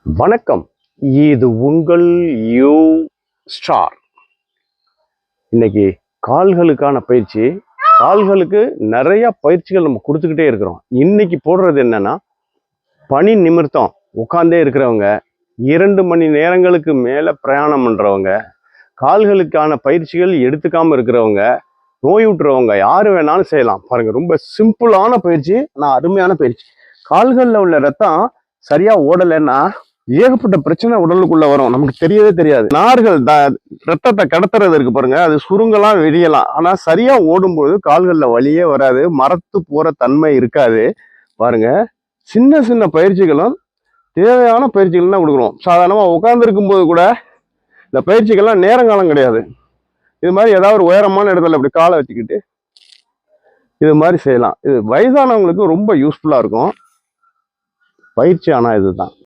வணக்கம். இது உங்கள் யூ ஸ்டார். இன்னைக்கு கால்களுக்கான பயிற்சி. கால்களுக்கு நிறைய பயிற்சிகள் நம்ம கொடுத்துக்கிட்டே இருக்கிறோம். இன்னைக்கு போடுறது என்னன்னா, பனி நிமிர்த்தம் உட்கார்ந்தே இருக்கிறவங்க, 2 மணி நேரங்களுக்கு மேல பிரயாணம் பண்றவங்க, கால்களுக்கான பயிற்சிகள் எடுத்துக்காம இருக்கிறவங்க, நோயுற்றவங்க யாரு வேணாலும் செய்யலாம். பாருங்க, ரொம்ப சிம்பிளான பயிற்சி, ஆனால் அருமையான பயிற்சி. கால்களில் உள்ள ரத்தம் சரியா ஓடலைன்னா ஏகப்பட்ட பிரச்சனை உடலுக்குள்ள வரும், நமக்கு தெரியவே தெரியாது. நார்கள் ரத்தத்தை கடத்துறது இருக்கு பாருங்க, அது சுருங்கலாம் விரியலாம். ஆனா சரியா ஓடும்போது கால்கள்ல வலியே வராது, மரத்து போற தன்மை இருக்காது. பாருங்க, சின்ன சின்ன பயிற்சிகளும் தேவையான பயிற்சிகள் தான் கொடுக்குறோம். சாதாரணமா உட்கார்ந்து இருக்கும்போது கூட இந்த பயிற்சிகள்லாம் நேரங்காலம் கிடையாது. இது மாதிரி ஏதாவது ஒரு உயரமான இடத்துல இப்படி காலை வச்சுக்கிட்டு இது மாதிரி செய்யலாம். இது வயதானவங்களுக்கு ரொம்ப யூஸ்ஃபுல்லா இருக்கும் பயிற்சி. ஆனா இதுதான்